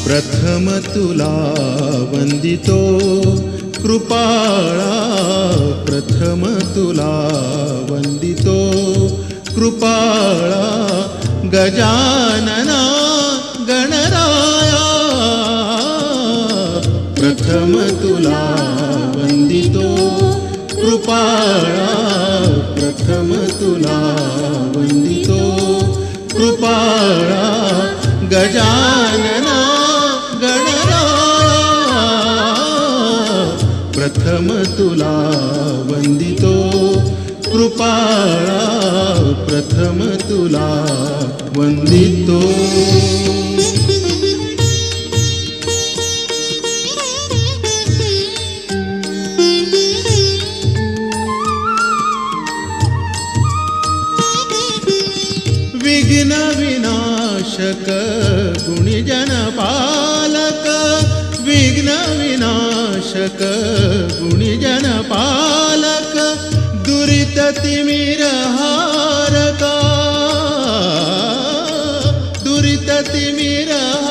प्रथम तुला वंदितो कृपाळा, प्रथम तुला वंदितो कृपाळा, गजानना गणराया, प्रथम तुला वंदितो कृपाळा, प्रथम तुला वंदितो कृपाळा, गजानना गणराया, प्रथम तुला वंदितो कृपाळा, प्रथम तुला वंदितो. विघ्न विनाशक गुणिजन पालक, विघ्न विनाशक गुणिजन पालक, दुरित तिमिरहारका, दुरित तिमिरहारका,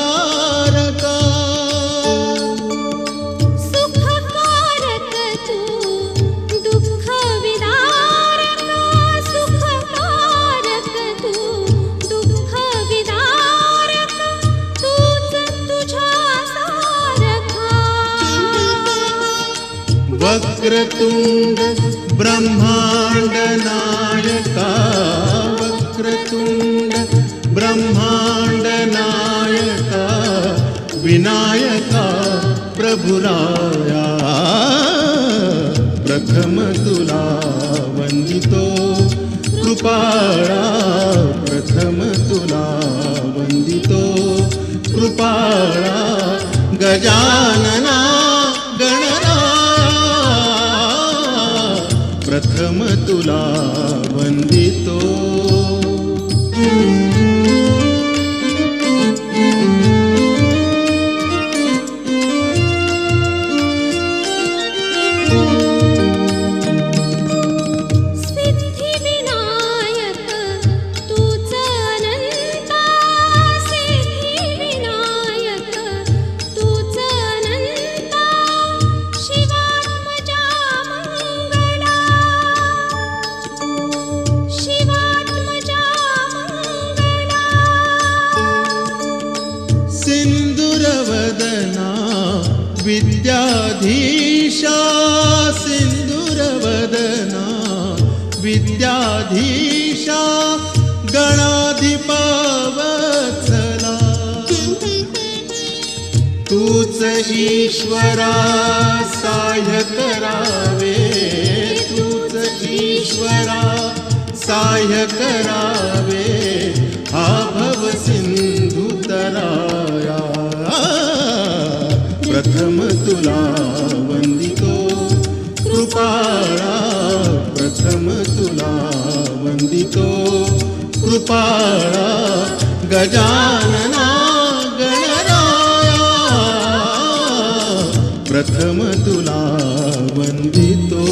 सुखकारक तू दुःख विदारक, सुखकारक तू दुःख विदारक, तूच तुझ्या सारखा. वक्रतुंड ब्रह्मांड नायका, वक्रतुंड ब्रह्मांड नायका, विनायका प्रभुराया, प्रथम तुला वंदितो कृपाळा, प्रथम तुला वंदितो कृपाळा, गजानना गणराया, प्रथम तुला वंदितो. सिद्धिविनायक तूच अनंता, सिद्धिविनायक तूच अनंता, शिवात्मजा मंगला, शिवात्मजा मंगला. सिंदूरवदना विद्याधीशा, सिंदूरवदना विद्याधीशा, गणाधिपा वत्सला, तूच ईश्वरा सहाय्य करावे, तूच ईश्वरा सहाय्य करावे, हा भव सिंधू तराया, प्रथम तुला वंदितो कृपाळा, प्रथम तुला वंदितो कृपाळा, गजानना गणराया, प्रथम तुला वंदितो.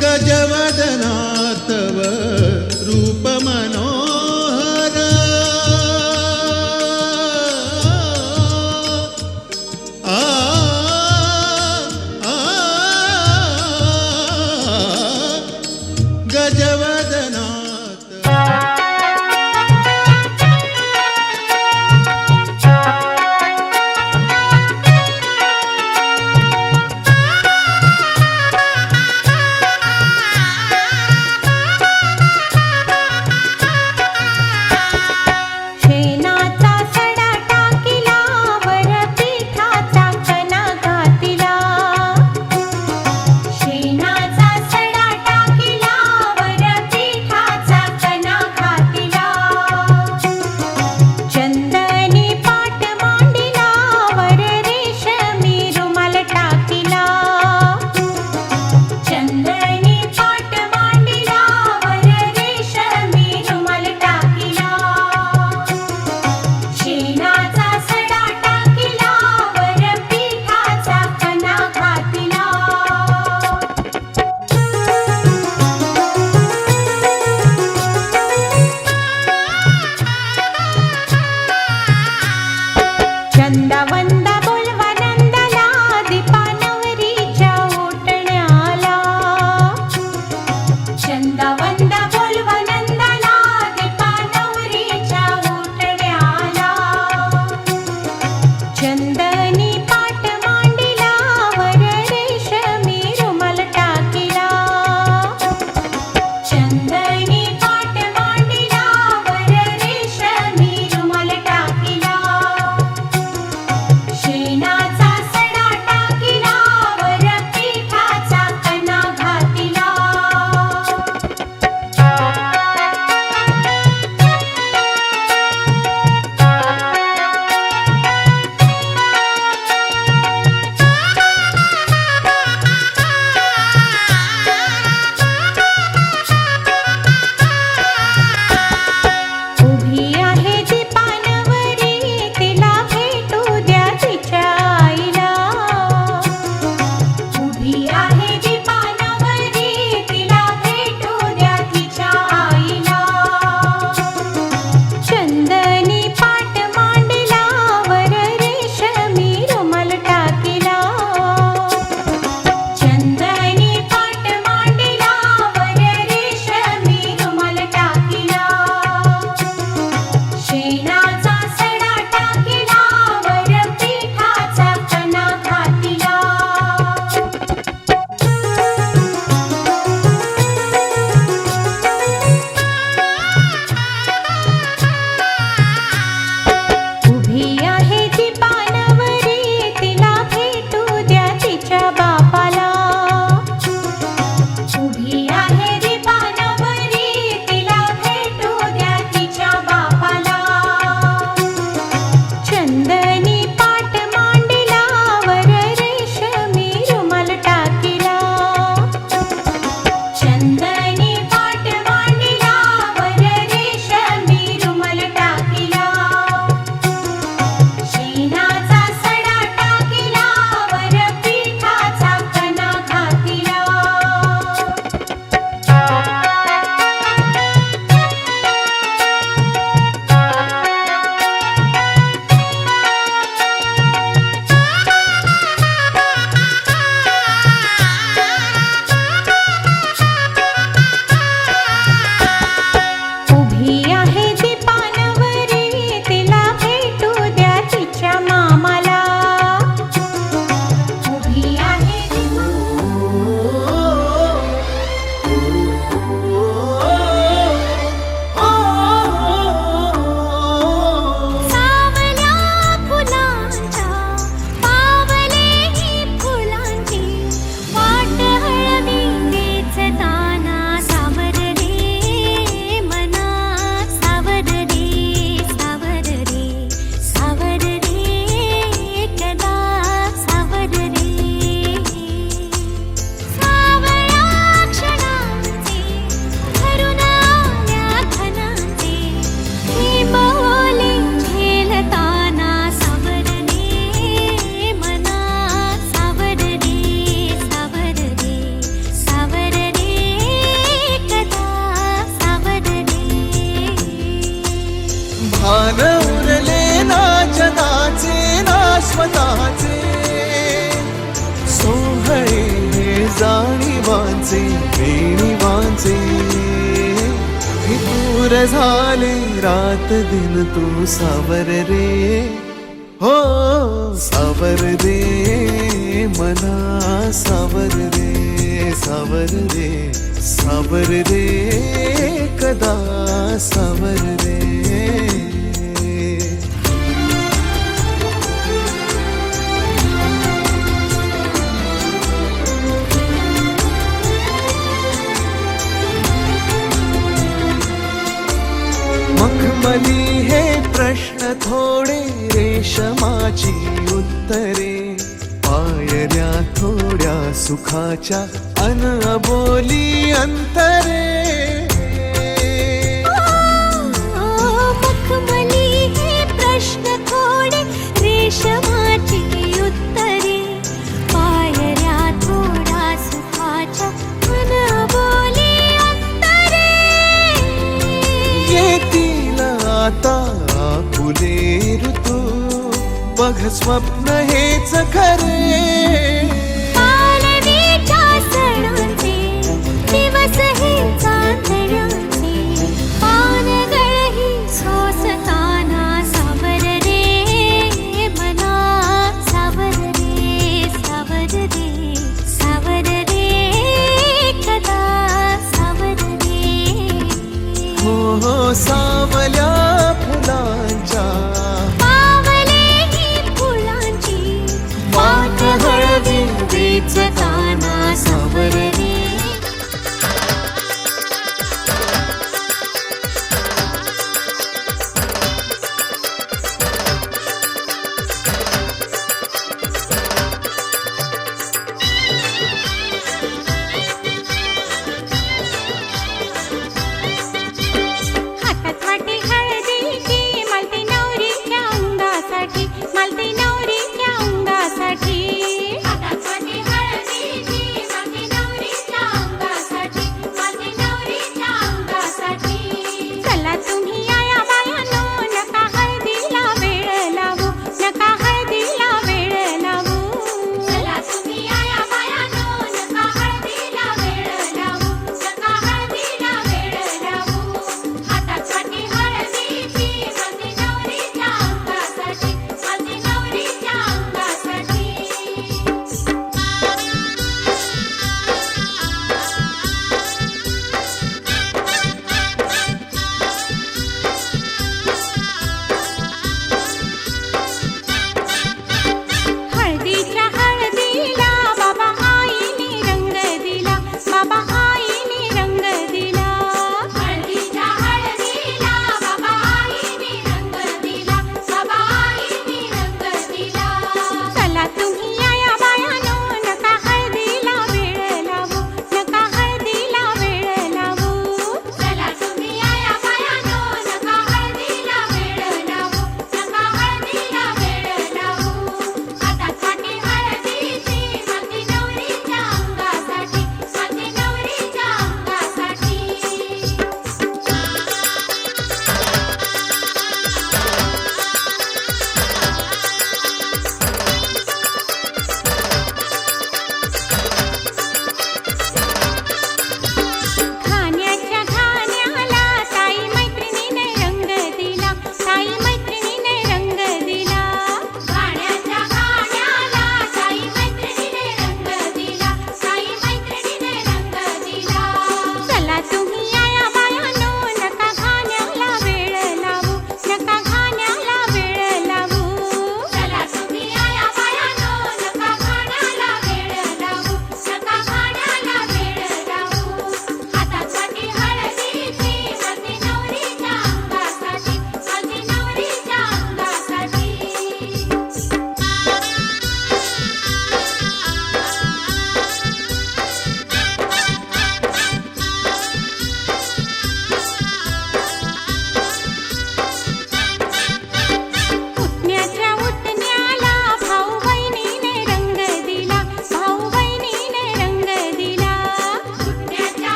गजवदना तव रूप मनोहर, आ गजवदना चंदनी पाट मांडिला वर रेशमी रुमाल टाकिला शेणाचा सडा टाकिला वर पिठाचा कणा घातिला उभी आहे दीपानवरी तिला भेटू द्या तिच्या मामाला उभी आहे सावल्या फुलांच्या पावलेही फुलांची वाट हळवी वेचताना सावर रे मना सावर रे सावर रे सावर रे कदा सावर रे सावळ्या क्षणांचे भरून आल्या धनांचे ही बोले झेलताना सावर रे मना सावर रे सावर रे सावर रे कदा सावर रे भान उरले ना जगाचे ना स्वतःचे सोहळे हे जाणीवांचे बेणीवांचे हे दूर झाले रात दिन तू सावर रे हो सावर रे मना सावर रे सावर रे सावर रे कदा सावर रे मखमली हे प्रश्न थोडे रेशमाची उत्तरे पायऱ्या थोड्या सुखाच्या अनबोली अंतरे मखमली हे प्रश्न थोडे रेशमाची उत्तरे पायऱ्या थोडा सुखाच्या अनबोली अंतरे येतील आता फुले ऋतू बघ स्वप्न हेच खरे पालवीच्या सणांचे दिवस हे चांदण्याचे पानगळही सोसताना सावर रे मना सावर रे सावर रे सावर रे कदा सावर रे हो हो सावल्या फुलांच्या पावलेही फुलांची वाट हळवी वेचताना सावर रे हातात वाटी हळद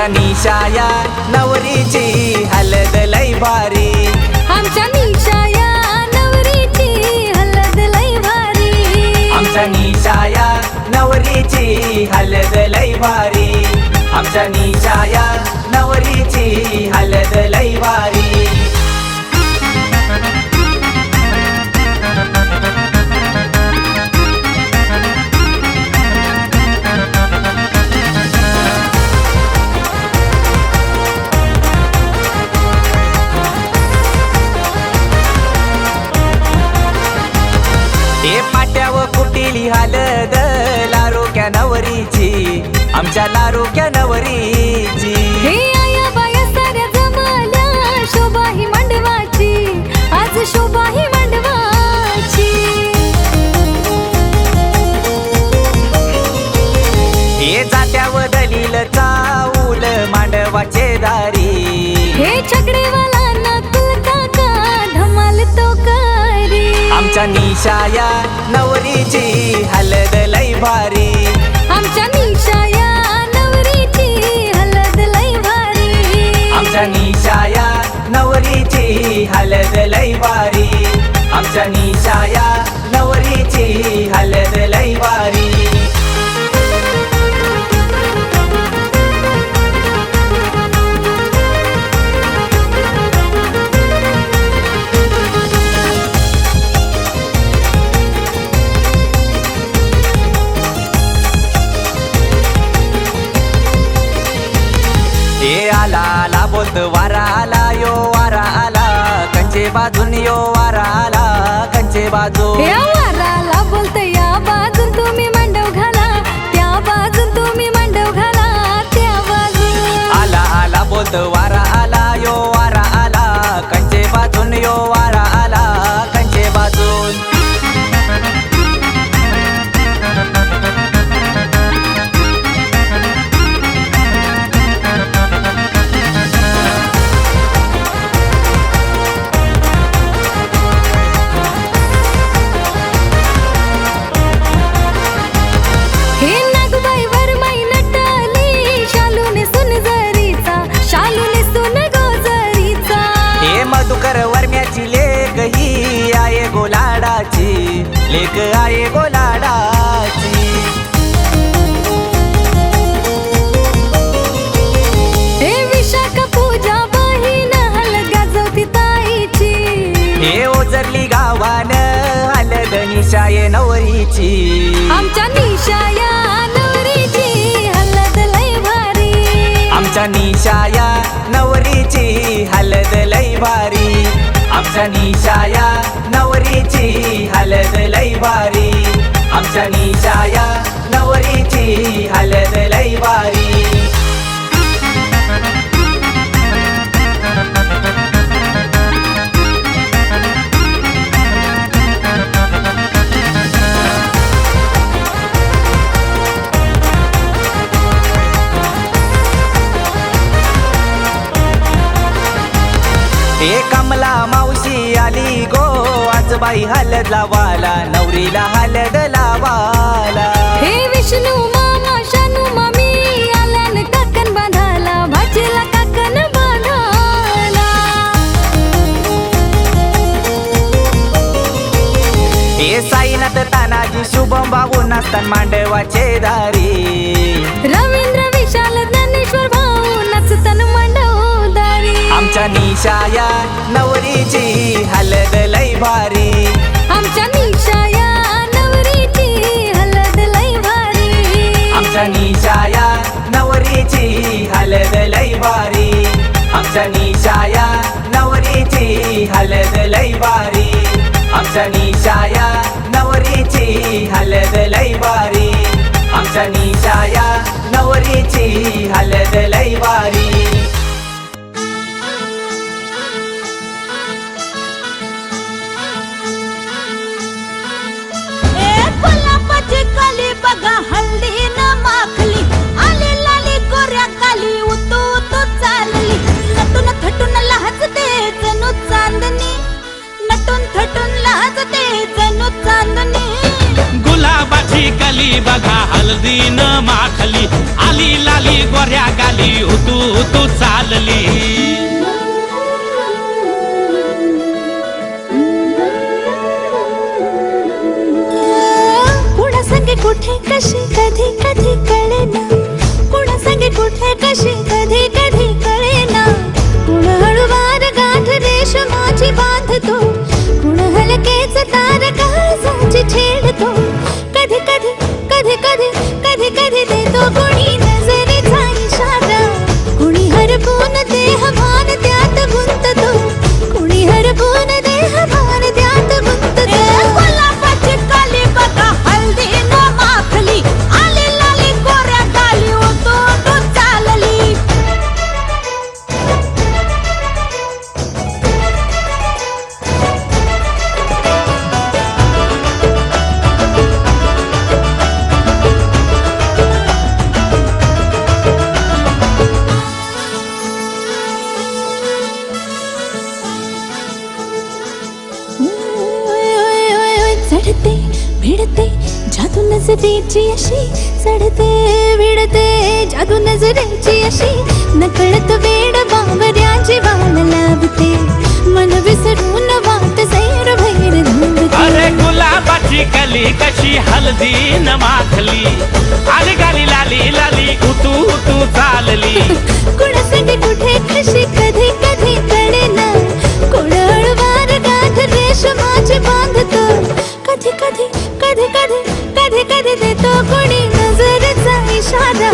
आमच्या निशाया नवरीची हलद लई भारी. आमच्या निशाया नवरीची हलद लई भारी. आमच्या निशाया नवरीची हलद लई भारी. आमच्या निशाया नवरीची हलद लई भारी. हे पाट्यावर कुटीली हलद लारोक्या नवरीची. आमच्या लारोक्या नवरीची. हे आया बाया साऱ्या जमल्या शोभा ही मांडवाची. आज शोभा ही मांडवाची. हे जात्यावर दलील चाऊल मांडवाचे दारी. हे छकडेवाला नकुल काका धमाल तो करी. आमच्या निशाया नवरीची हलद लई भारी. आमच्या निशाया नवरीची हलद लई भारी. आमच्या निशाया नवरीची हलद लई भारी. आमच्या निशाया नवरीची हलद लई भारी. हे आला आला बोलत वारा आला यो वारा आला. कंचे बाजून यो वारा आला कंचे बाजू. या वाराला बोलते या बाजून तुम्ही मांडव घाला. त्या बाजून तुम्ही मांडव घाला. त्या बाजून आला आला बोलत वारा आला यो वारा आला. कंचे बाजून यो वारा आला कंचे बाजून. हे नागबाई वरमाई नटली शालूने सुन जरीचा. शालूने सुन गोजरीचा. हे मधुकर वर्म्याची लेक ही आहे गोलाडाची. लेक आहे गोलाडाची. हे विशाखा पूजा बहीण हलद गाजवती ताईची. हे ओझरली गावान हलद निशाये नवरीची. आमच्या निशाया नवरीची हलद लई भारी. आमच्या निशाया नवरीची हलद लई भारी. आमच्या निशाया नवरीची हलद लई भारी. आमच्या निशाया नवरीची हलद लई भारी. हे कमला मावशी आली गो आजबाई हलद लावाला. नवरीला हलद लावाला. हे विष्णू मामा शानू मामी आल्यान काकण बांधाला. भाजीला काकण बांधाला. हे साईनाथ तानाजी शुभम भाऊ नसतान मांडवाचे दारी. रवींद्र विशाल ज्ञानेश्वर भाऊ नचतन मांडवदारी. आमच्या निशाया नवरीची हलद लई भारी. आमच्या निशाया नवरीची हलद लई भारी. आमच्या निशाया नवरीची हलद लई भारी. आमच्या निशाया नवरीची हलद लई भारी. आमच्या निशाया नवरीची हलद लई भारी. आमच्या निशाया नवरीची हलद लई भारी. गुलाबाची कली बघा हल्दी न माखली. आली लाली गोऱ्या काली उतू उतू चालली. नटून थटून लाजते जणू चांदणी. नटून थटून लाजते जणू चांदणी. गुलाबाची कली बघा हल्दी न माखली. आली लाली गोऱ्या गाली उतू उतू चालली कुणा संगे कुठे कशी कधी कधी कळेना कुणा संगे कुठे कशी कधी कधी कळेना कुण हळूवार गाठ रेशमाची बांधतो कुण हलकेच तार काळजाची छेडतो कधी कधी कधी कधी कधी कधी देतो कोणी नजरेचा इशारा कुणी हरपून देह भान त्यात गुंततो कुणी हरपून देह भान त्यात गुंततो गुलाबाची काली बघा हल्दी न माखली आली लाली गोऱ्या गाली उतू उतू चालली चढते भिडते जादू नजरेची अशी चढते भिडते जादू नजरेची अशी नकळत वेड बावऱ्याची वाल लाभते मन विसरून वाट सैर भैर धुंदते अरे गुलाबाची कली कशी हल्दी न माखली आली गाली लाली लाली उतू उतू चालली कुणासाठी कुठे कशी कधी कधी कळेना कोण हळूवार गाठ रेशमाची बांधतो कधी कधी कधी कधी कधी कधी देतो कोणी नजरेचा इशारा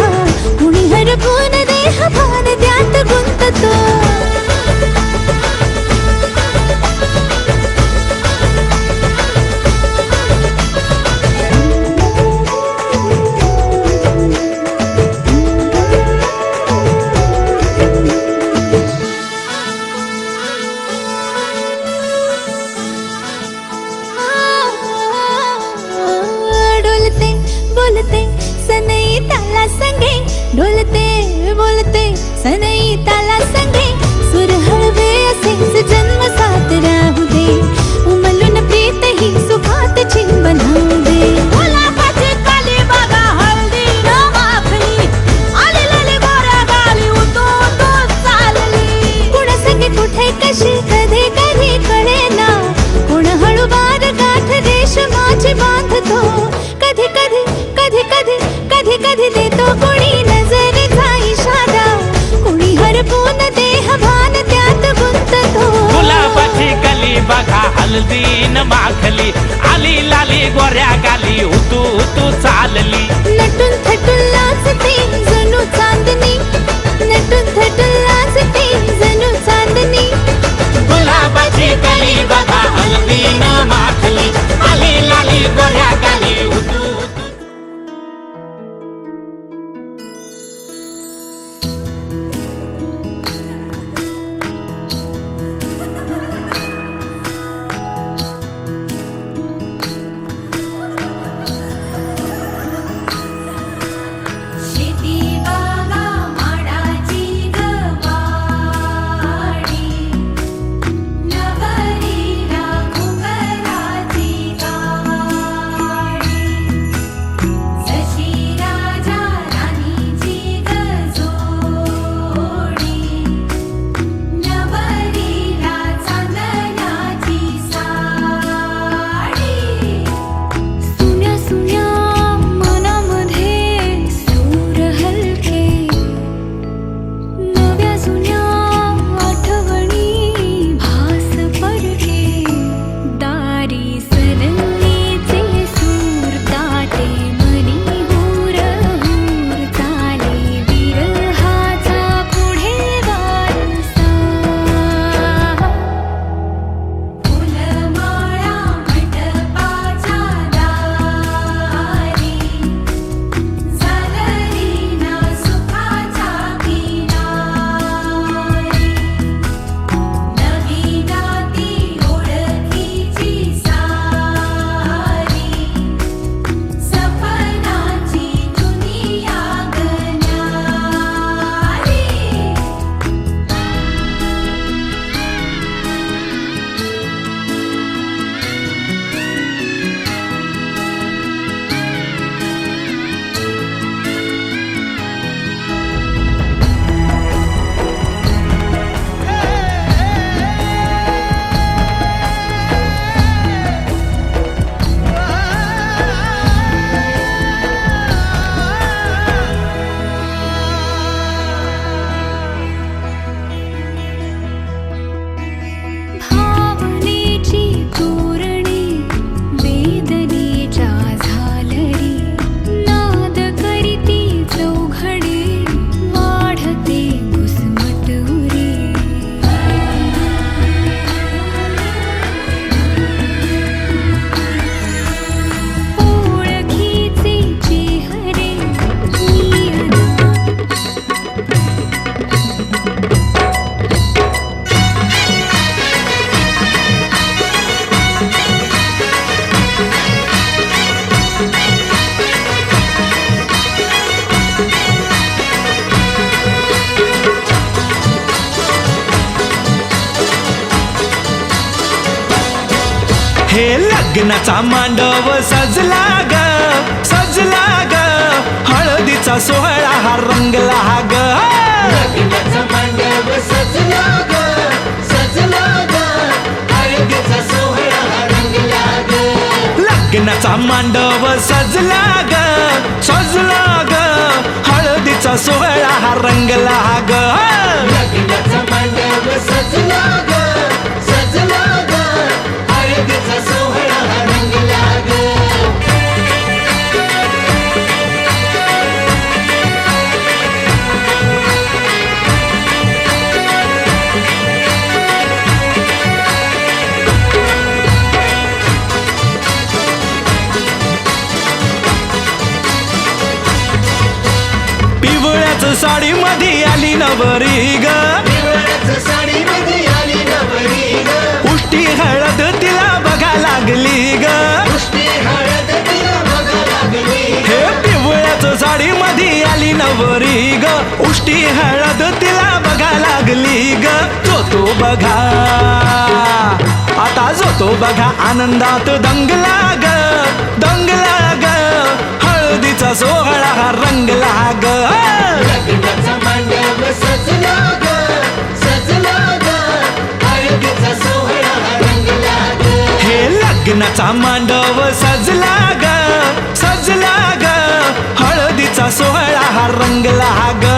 कुणी हरपून देह भान त्यात गुंततो डोलते बोलते सनई ताला संगे डोलते बोलते सनई ताला संगे सुर हळवे असेच जन्म साथ राहू दे उमलून प्रीत ही सुखात चिंबन होऊ दे गुलाबाची काली बघा हळदी न माखली आली लाली गोऱ्या गाली उतू उतू चालली कुणा संगे कुठे कशी कधी कधी कळेना कुण हळूवार गाठ रेशमाची बांधतो कधी कधी कधी कधी कधी कधी देतो कोणी नजरेचा इशारा कुणी हरपून देह भान त्यात गुंततो गुलाबाची कली बघा हल्दी न माखली आली लाली गोऱ्या गाली उतू उतू चालली नटून थटून लाजते जणू चांदणी नटून थटून लाजते जणू चांदणी गुलाबाची कली बघा हल्दी न माखली आली लाली गोऱ्या गाली उतू हे लग्नाचा मांडव सजला ग सजला ग हळदीचा सोहळा हा रंगला ग लग्नाचा मांडव सजला ग सजला ग हळदीचा सोहळा हा रंगला ग लग्नाचा मांडव सजला ग सजला ग हळदीचा सोहळा हा रंगला ग लग्नाचा मांडव सजला ग सजला ग हळदीचा सोहळा हा रंगला ग पिवळ्याच साडी मध्ये आली नवरी ग पिवळ्याच साडीमध्ये आली नवरी ग उष्टी हळद तिला बघा लागली ग पुष्टी हळद तिला बघा लागली हे पिवळ्याच साडी मध्ये आली नवरी ग उष्टी हळद तिला बघा लागली ग जो बघा आता जो बघा आनंदात दंगला ग दंगला ग हळदीचा सोहळा हा रंगला ग लग्नाचा मांडव सजला ग सजला ग हळदीचा सोहळा हा रंगला ग हे लग्नाचा मांडव सजला ग सजला ग हळदीचा सोहळा हा रंगला ग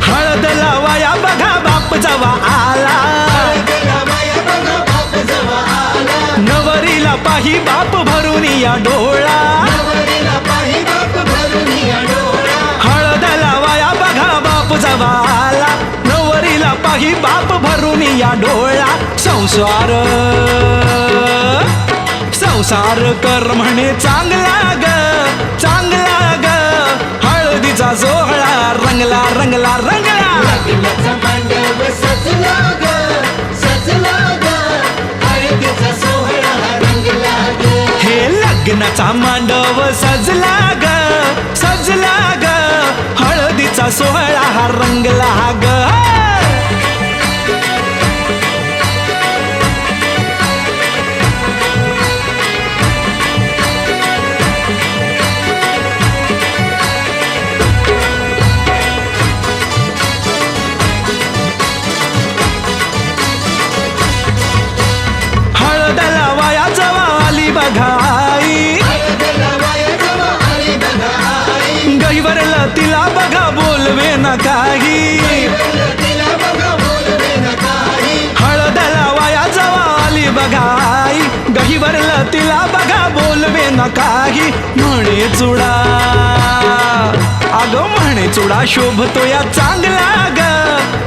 हळद लावाया बघा बाप जवा आला हळदीला बाया बघा बाप जवा आला नवरीला पाही बाप भरून या डोळा नवरीला पाही बाप भरून या डोळा हळद लावाया बघा बाप जवा आला नवरीला पाही बाप भरून या डोळा संसार संसार कर म्हणे चांगला ग चांगला ग हळदीचा सोहळा रंगला रंगला रंगला लग्नाचा मांडव सजला ग सजला ग हळदीचा सोहळा हा रंगला ग हे लग्नाचा मांडव सजला ग सजला ग हळदीचा सोहळा हा रंगला ग हळद लावाया जवा आली बघाई हळदीला बाया जवा आली बघा आई गहिवरला तिला बघा बोलवे न काही तिला बघा बोलवे न काही हळद लावाया जवा आली बघाई गहिवरला तिला बघा बोलवे न काही म्हणे चुडा अगं म्हणे चुडा शोभतो या चांगला ग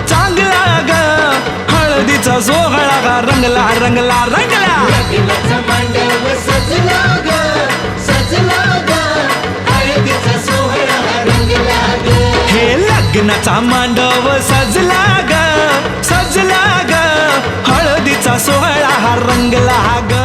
चांगला ग हळदीचा सोहळा गा रंगला रंगला रंगला लग्नाचा मांडव सजला ग सजला ग हळदीचा सोहळा हा रंगला ग हे लग्नाचा मांडव सजला ग सजला ग हळदीचा सोहळा हा रंगला ग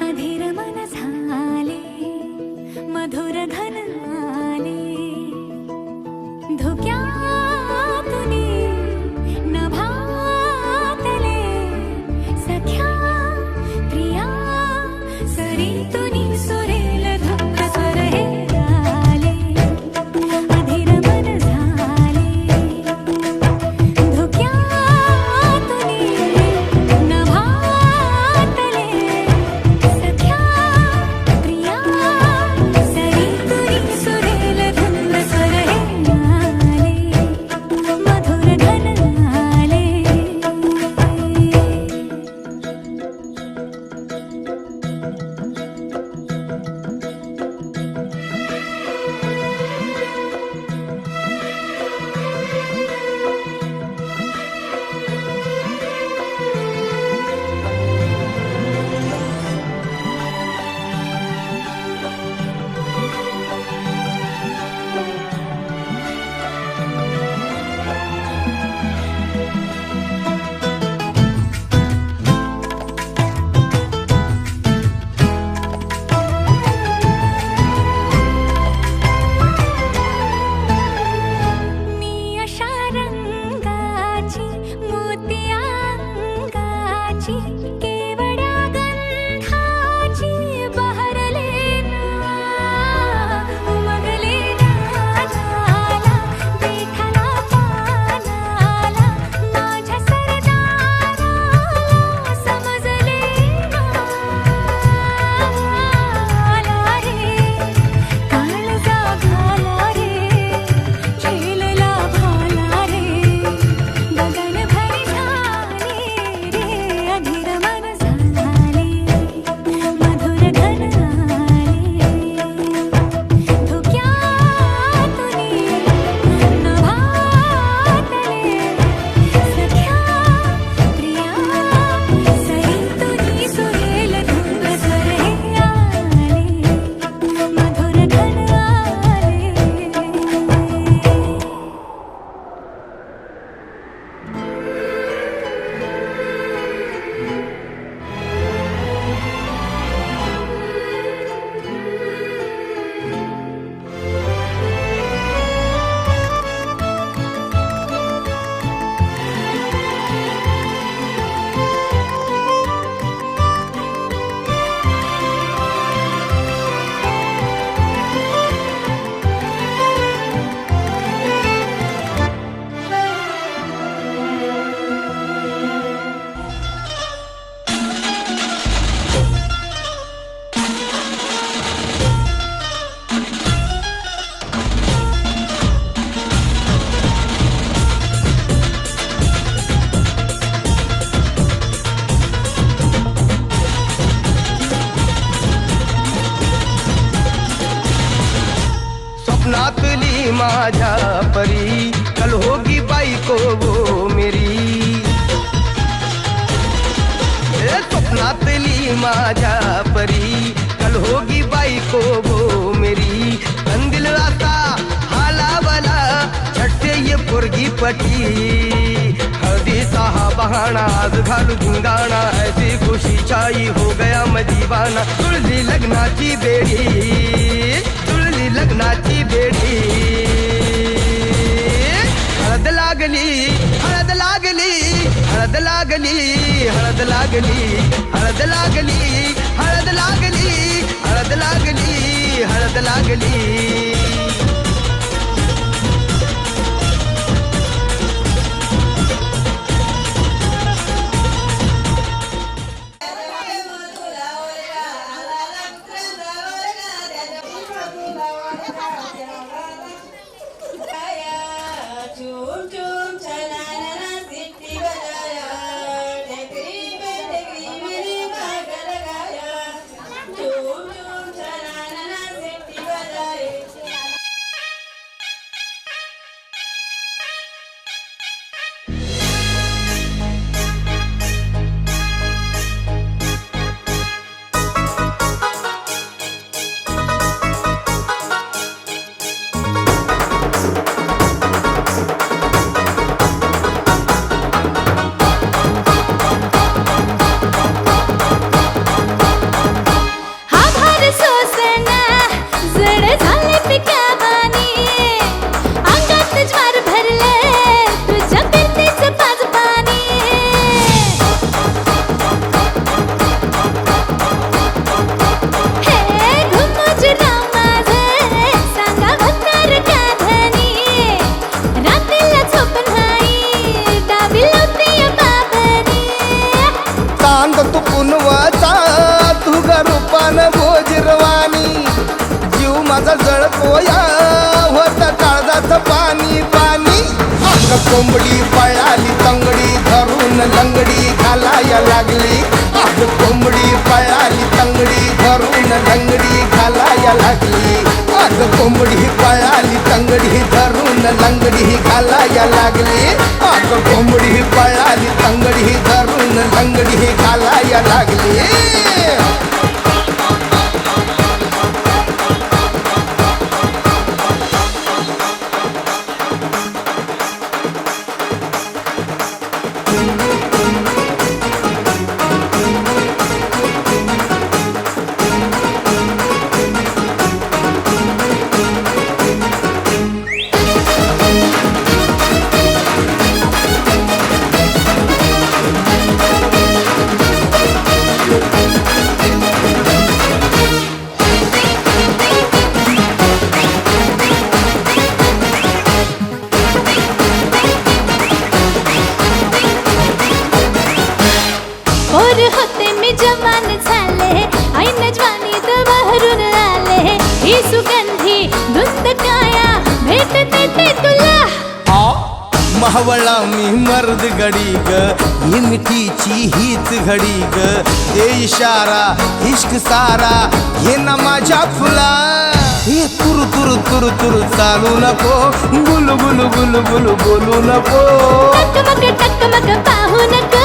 अधीर मन झाले मधुर घन आले माझ्या परी, कल होगी बायको वो मेरी. स्वप्नातली माझ्या परी, कल होगी बायको वो मेरी. कंदिल आता हालावला छट्टे ये पोरगी पटी. हळदीचा हा बहाणा आज घालू धिंगाणा, ऐसी खुशी छाई हो गया मदीवाना. जुळली लग्नाची बेडी, जुळली लग्नाची बेडी. हळद लागली, हळद लागली, हळद लागली, हळद लागली, हळद लागली, हळद लागली, हळद लागली, हळद लागली. कोंबडी पळाली तंगडी धरून लंगडी घालाया लागली. अग कोंबडी पळाली तंगडी धरून लंगडी घालाया लागली. अग कोंबडी पळाली तंगडी धरून लंगडी घालाया लागली. अग कोंबडी पळाली तंगडी धरून लंगडी घालाया लागली. होते मी जवान झाले, ऐन जवानीत बहरून आले. ही सुगंधी धुंद काया भेटते ते तुला. मावळा मी मर्द गडी ग, ही मिठीची हीच घडी ग. दे इशारा इश्क सारा ये ना माझ्या फुला. हे तुरु तुरु तुरु तुरु चालू नको, गुलू गुलू गुलू गुलू बोलू नको. टकमक पाहू नको,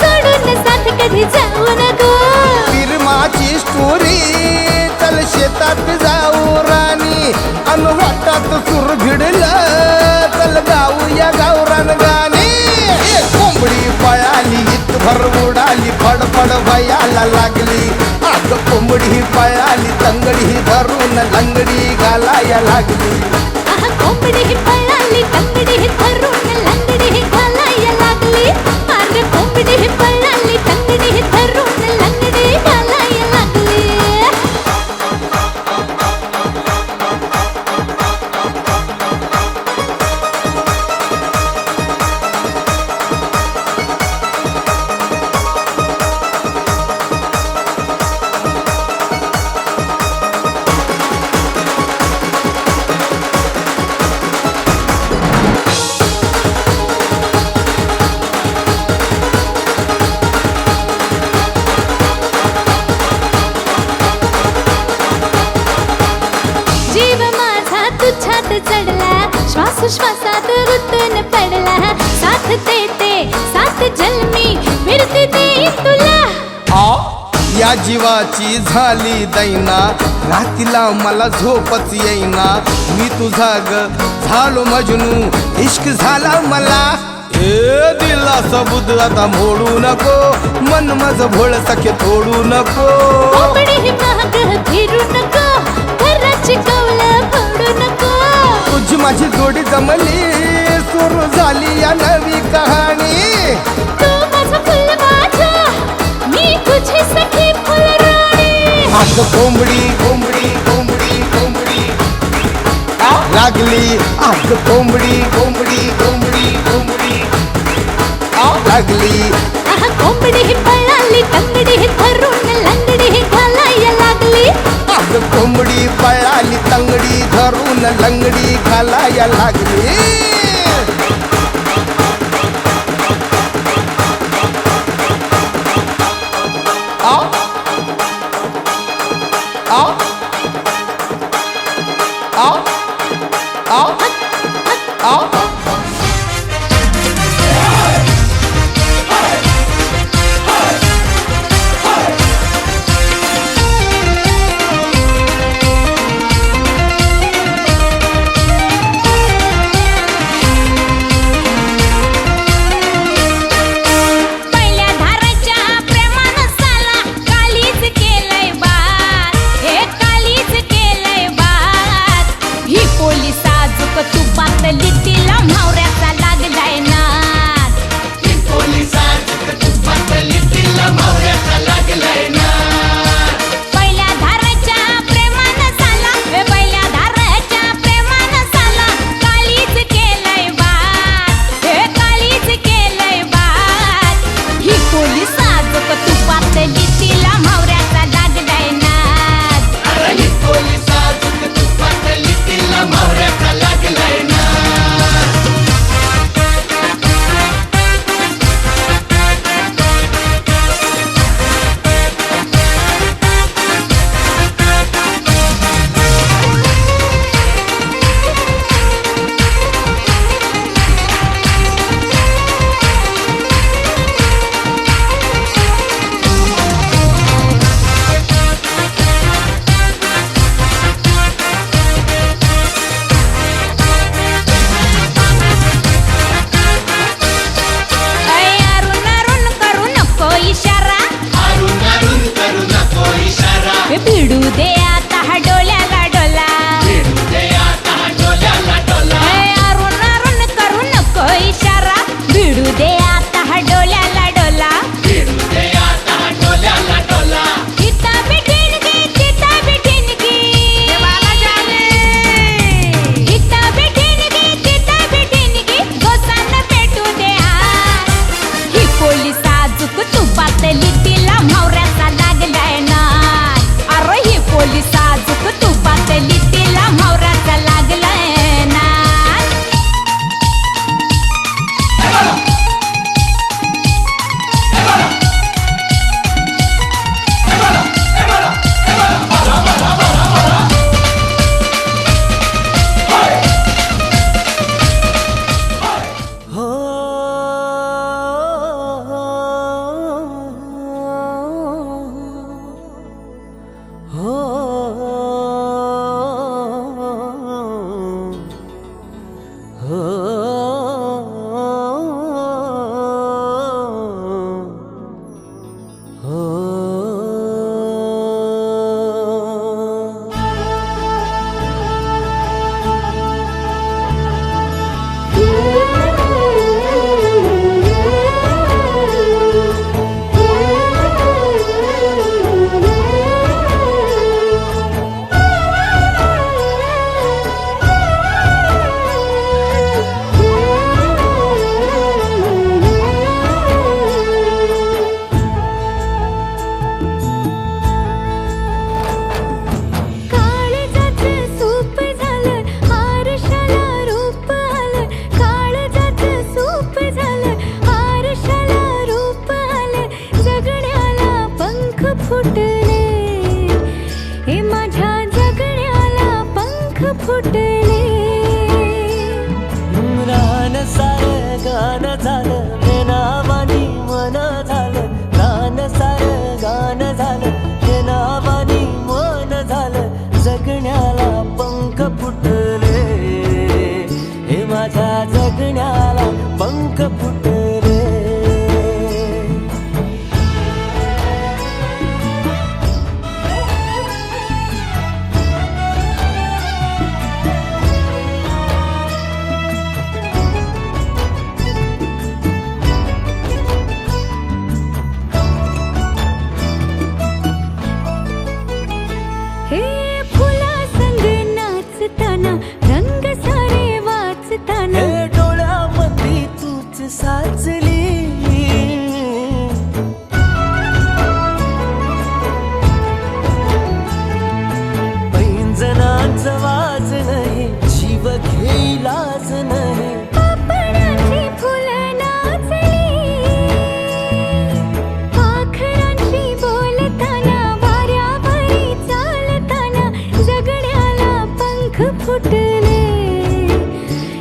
सोडून साथ कधी जाऊ नको. फिरमाची स्टोरी चल शेतात जाऊ राणी, अन वाटात सुर भिडलं चल गाऊया गावरान गाणी. कोंबडी पळाली इतभर उडाली, फडफड भयाला लागली. अग कोंबडी पळाली तंगडी धरून लंगडी घालाया लागली. कोंबडी पळाली तंगडी धरून लंगडी घालाया लागली. अरे कोंबडी पळाली तंगडी धरून लंगडी घालाया लागली. श्वासात रुतून पडला साथ देते साथ जन्मी फिरते दे तुला या जीवाची झाली दैना रातीला मला झोपच येईना मी तुझा ग झालो मजनू इश्क झाला मला ए दिला सबूत आता मोडू नको मन माझ भोळ सखे तोडू नको कोंबडी महाग फिरू नको घराची कौलं फोडू नको तुझी माझी जोडी जमली सुरू झाली या नवी कहाणी तू माझा फुल माझा मी तुझी सखी फुलराणी आज कोंबडी कोंबडी कोंबडी कोंबडी लागली आज कोंबडी कोंबडी कोंबडी कोंबडी लागली आहा कोंबडी ही पळाली तंगडी ही धरून लंगडी ही घालायला लागली आज कोंबडी पळाली तंगडी धरून लंगडी घालाया लागली पहिल्या धाराच्या प्रेमानं साला कालीच केलंय बात हे कालीच केलंय बात ही पोली साजूक तू पातली तिला म्हावऱ्याचा लागलाय नाद पहिल्या धाराच्या प्रेमानं साला हे पहिल्या धाराच्या प्रेमानं साला कालीच केलंय बात हे कालीच केलंय बात ही पोली साजूक तू पातली तिला म्हावऱ्याचा लागलाय नाद ऐ अरुण अरुण करू नको इशारा हे भिडू दे आता हा डोल्याला डोला ऐ अरुण अरुण करू नको इशारा भिडू दे आता हा डोल्याला डोला हिता बिठीनगी तिता बिठीनगी हिता बिठीनगी तिता बिठीनगी गोसानं पेटू दे हात ही पोली साजूक तू पातली तिला म्हावऱ्याचा लागलाय नाद अरे ही पोली साजूक तू पातली तिला म्हावऱ्याचा लागलाय नाद माझ्या जगण्याला पंख फुटले. हे फुला संग नाचताना रंग सारे वाचताना हे डोळ्यामध्ये तूच साचली. पैंजणांचं वाज नाही, जीव घेईलाज नाही. पापणाची फुलं नाचली, पाखरांशी बोलताना वाऱ्यावरी चालताना जगण्याला पंख फुटले.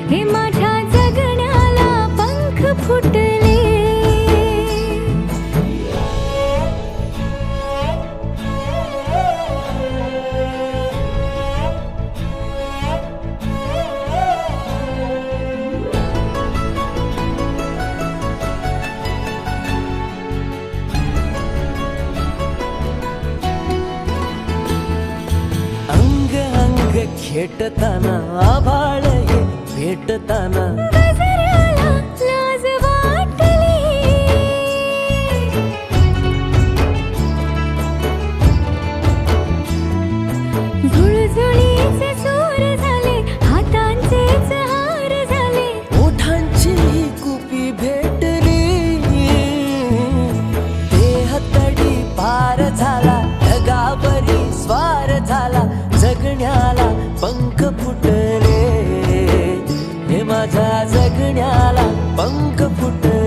हे माझ्या जगण्याला पंख फुटले. अंग अंग खेटताना आभाळ हे भेटताना गजऱ्याला लाज वाटली, झुळझुळीचे सूर झाले, हातांचेच हार झाले. ओठांची कुपी भेटली. देह तडी पार झाला, ढगावरी स्वार झाला. जगण्याला पंख फुटले. हे माझ्या जगण्याला पंख फुटले.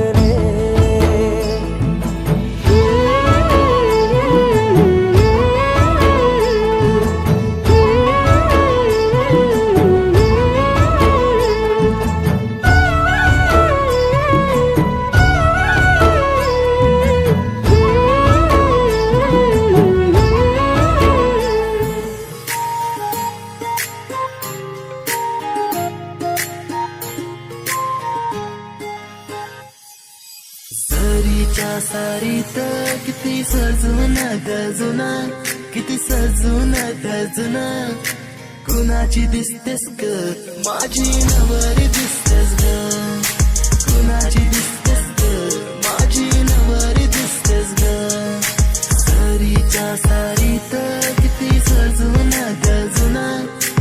सरीच्या सारीत किती सजून गजुना, किती सजून गजुना. कुणाची दिसतेस ग माझी नवरी दिसतेस ग. कुणाची दिसतेस ग माझी नवरी दिसतेस ग. सरीच्या सारीत किती सजून गजुना,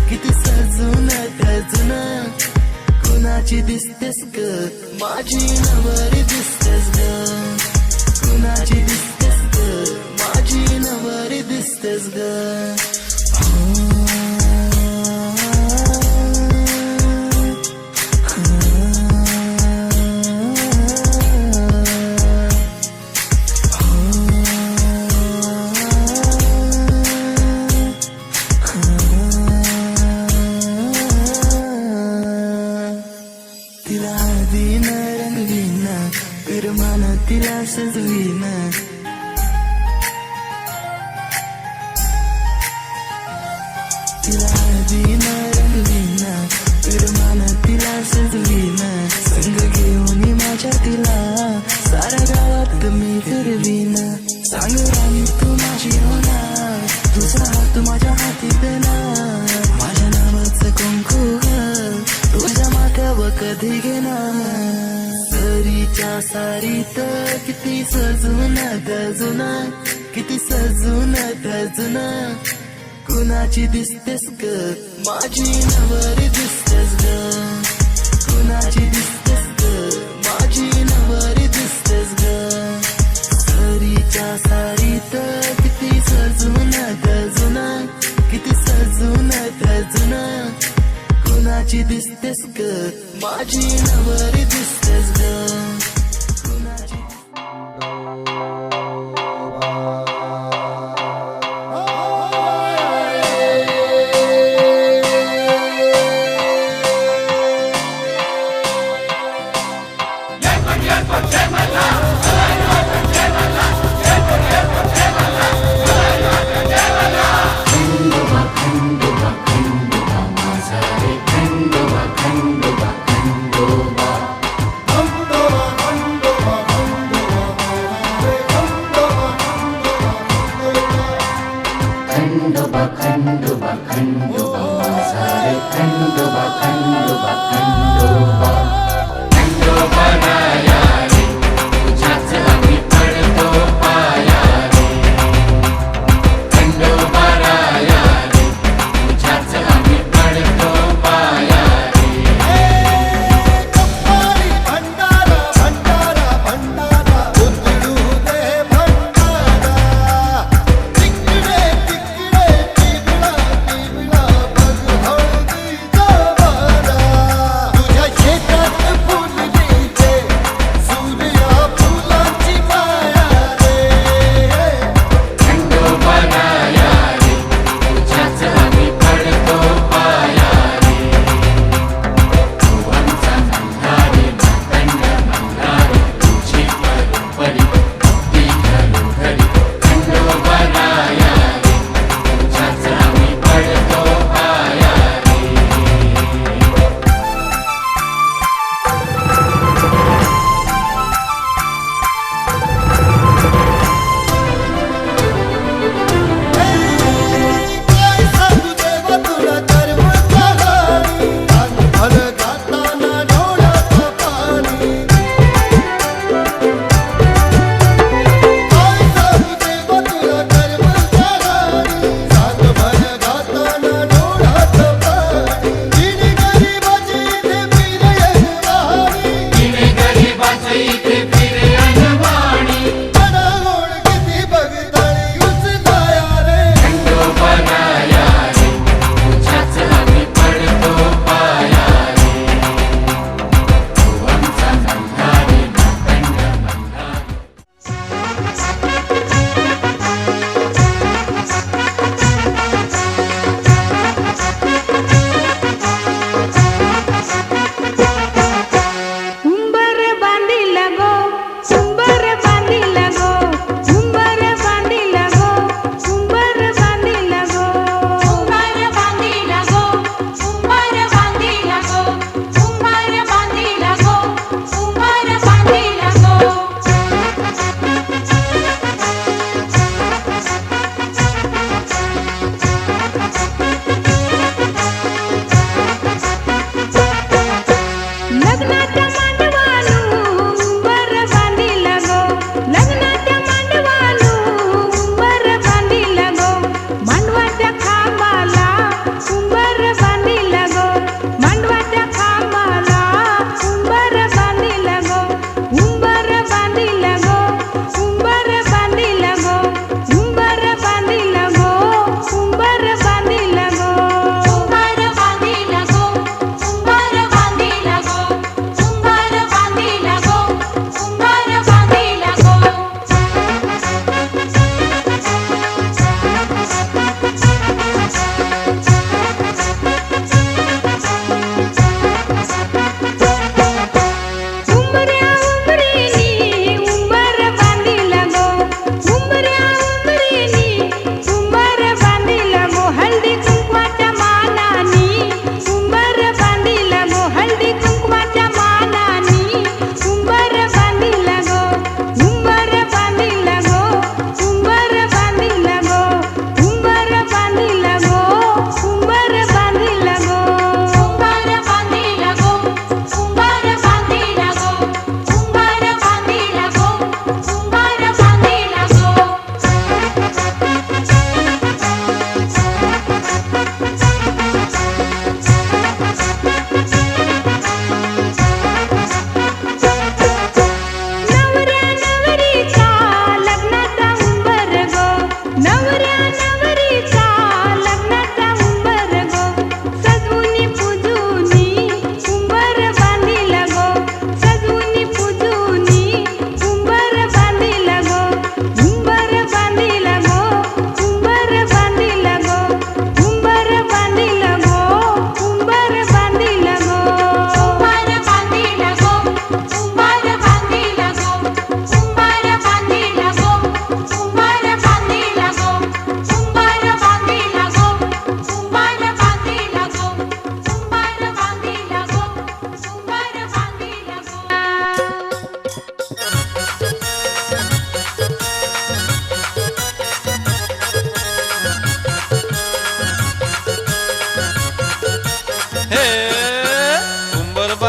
किती सजून गजुना. कुणाची दिसतेस ग माझी नवरी दिसतेस ग. कुणाची दिसतेस ग माझी नवरी दिसतेस ग. तिला हळदीन रंगवीन, विरमान तिला सजवीन. तिला हळदीन रंगवीन, विरमान तिला सजवीन. संग घेऊन माझ्या तिला साऱ्या गावात मी फिरवीन. सांग राणी तू माझी होणार, तुझा हात माझ्या हाती देणार. माझ्या नावाचं कुंकू तुझ्या माथ्यावर कधी घेणार. सरीच्या सारीत किती सजून गजुना, किती सजून गजुना. कुणाची दिसतेस ग माझी नवरी दिसतेस ग. कुणाची दिसतेस ग माझी नवरी दिसतेस ग. सरीच्या सारीत किती सजून गजुना, किती सजून गजुना. कुणाची दिसतेस ग माझी नवरी दिसतेस ग. कुणाची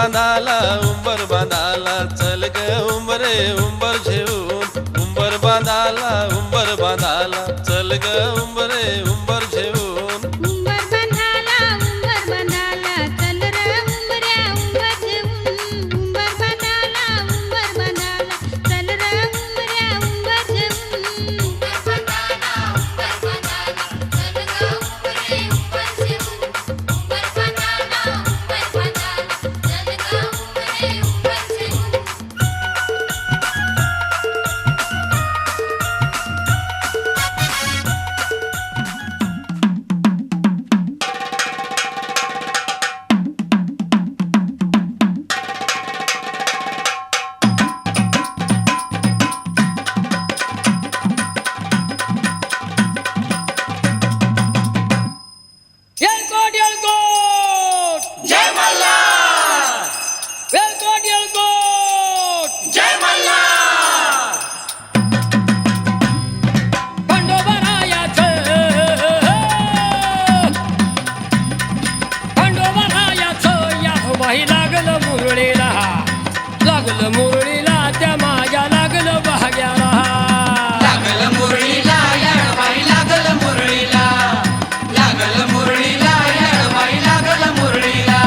बांधाला चल ग उंबरे उंबर घेऊन उंबर बांधाला चल ग उंबरे उंबर घेऊन उंबर बांधाला चल रे उंबऱ्या उंबर घेऊन उंबर बांधाला चल रे उंबऱ्या उंबर घेऊन उंबर बांधाला चल ग उंबरे उंबर घेऊन उंबर बांधाला चल ग उंबरे उंबर घेऊन येळकोट येळकोट जय मल्हार येळकोट येळकोट जय मल्हार खंडोबारायाचं या बाई लागलं मुरळीला त्या माझ्या लागलं भाग्याला लागल मुरळीला येळबाई लागल मुरळीला लागल मुरळीला येळबाई लागल मुरळीला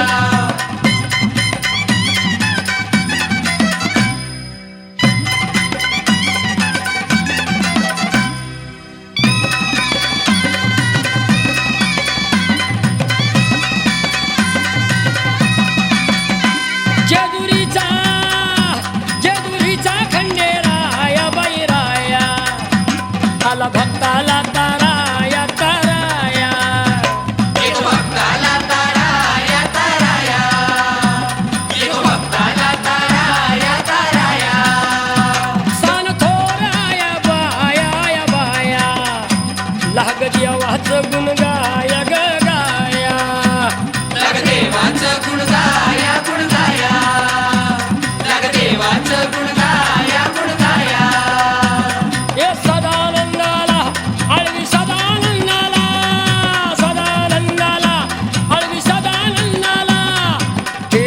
जेजुरीचा खंडेराया बैराया आला भक्ताला ताराया एक भक्ताला ताराया ताराया एक भक्ताला ताराया सान थोराया बाया लाग देवाचं गुण गाया ग गाया लग देवाचं गुण गाया लग देवाचं गुण गाया हे सदानंदाला आळवी सदानंदाला आळवी सदानंदाला हे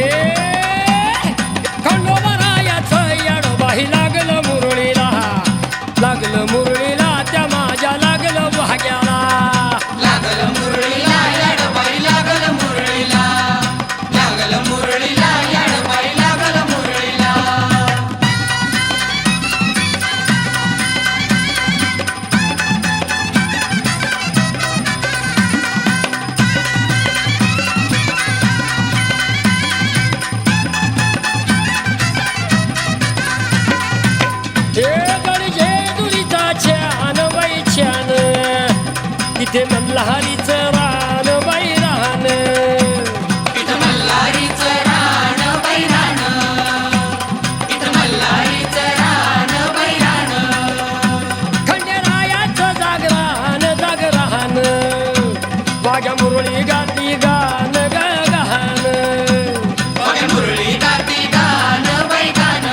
खंडोबारायाचं येडोबाही लागलं मुरळीला त्या माझ्या लागलं भाग्याला लागल मुरळीला येळबाई लागल मुरळीला येळबाई लागल मुरळीला हे गडजे दुरीचा छान बाई छान इथे मल्हारीचं रान बाई रान इथं मल्हारीचं रान बैरान इथं मल्हारीचं रान बैरान खंडेरायाचं जागरान वाघ्या मुरळी गाती गान गान वगे मुरळी गाती गान बैगान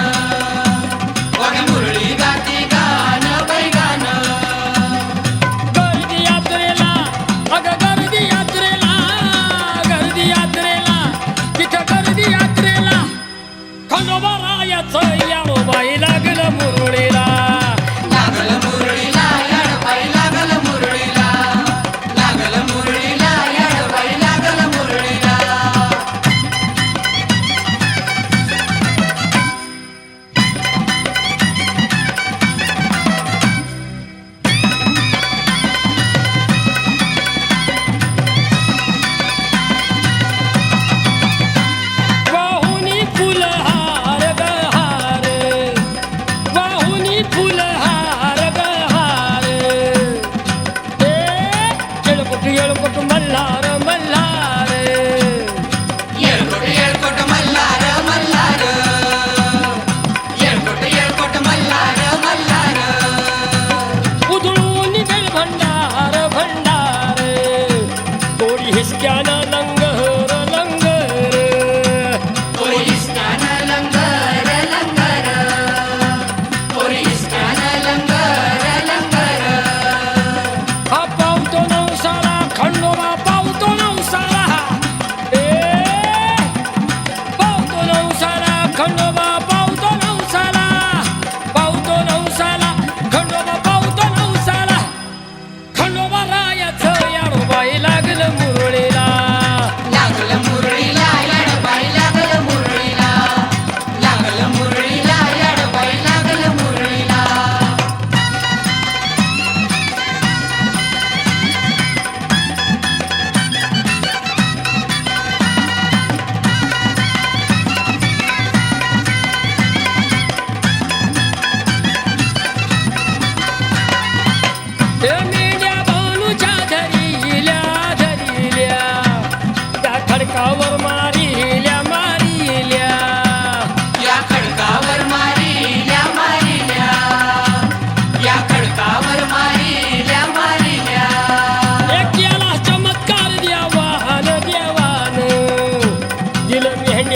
वगे मुरळी गाती गान बैगान गर्दी यात्रेला तिथं गर्दी यात्रेला खंडोबारायाचं येळोबाई लागलं मुरळीला लागल मुरळीला येळबाई लागल मुरळीला येळबाई लागल मुरळीला वाहुनी फुलहार गहार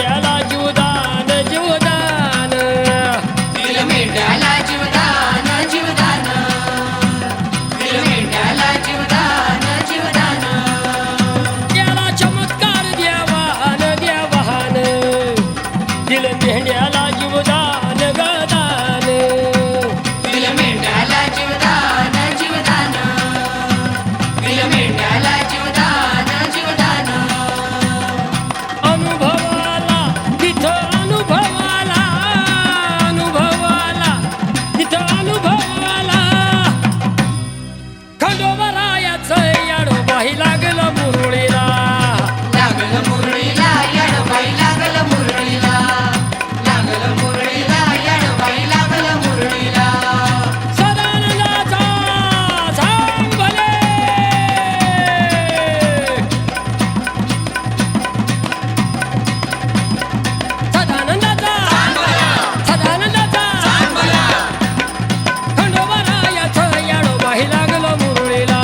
मेंढ्याला जीवदान जीवदान दिल मेंढ्याला जीवदान जीवदान दिल मेंढ्याला जीवदान जीवदान त्याला चमत्कार देवान देवान दिल मेंढ्याला जीवदान गदान दिल मेंढ्याला जीवदान जीवदान दिल मेंढ्याला जीवदान जीवदान अनुभवाला तिथं अनुभवाला अनुभवाला तिथं अनुभवाला खंडोबरायाचं याडोबाही लागलं मुरळीला लागल मुरळीला येडबाई लागल मुरळीला लागल मुरळीला येडबाई लागल मुरळीला सदानंदाचा सांग भले सदानंदाचा सदानंदाचा खंडोबरायाचं याडोबाही लागलं मुरळीला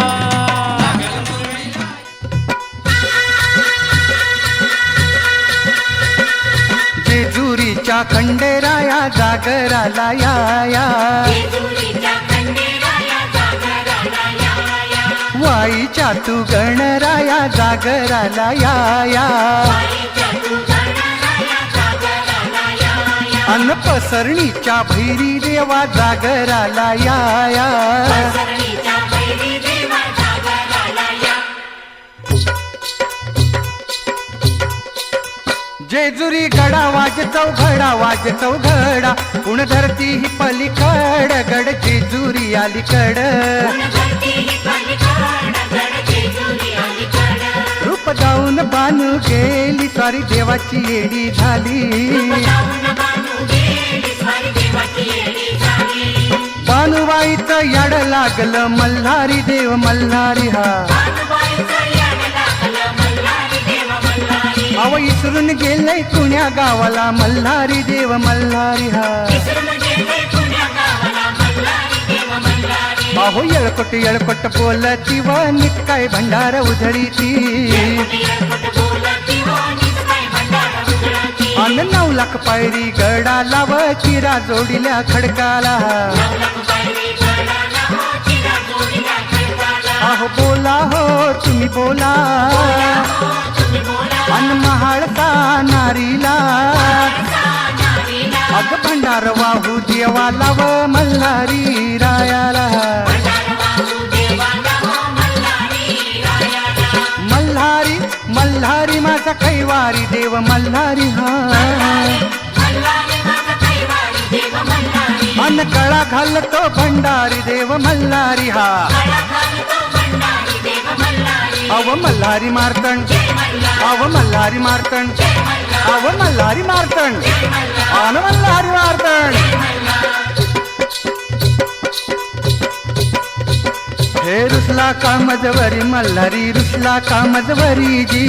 जेजुरीच्या खंडेराया जागराला या वाईच्या तू गणराया जागराला या अन्न पसरणीच्या भैरी देवा जागराला या जेजुरी गडा वाजतो घडा पुण धरती ही पलीकड गड जेजुरी अलीकड रूप जाऊन बानू गेली सारी देवाची येडी झाली बानुबाईचं याड लागलं मल्हारी देव मल्हारी हा अव इसरून गेलंय पुण्या गावाला मल्हारी देव मल्हारी हा अहो येळकोट बोलती व निकाय भंडार उधळीती अन 9 लाख पायरी गडाला व चिरा जोडिल्या खडकाला अहो बोला हो तुम्ही बोला अन महाळता नारीला अग भंडार वाहू देवाला व मल्हारी रायाला मल्हारी मल्हारी माझा कैवारी देव मल्हारी हा अन कळा घालतो भंडारी देव मल्हारी हा अव मल्हारी मार्तंड अव मल्हारी मार्तंड अव मल्हारी मार्तंड अन मल्हारी मार्तंड हे रुसला कामजवरी मल्हारी रुसला कामजवरी जी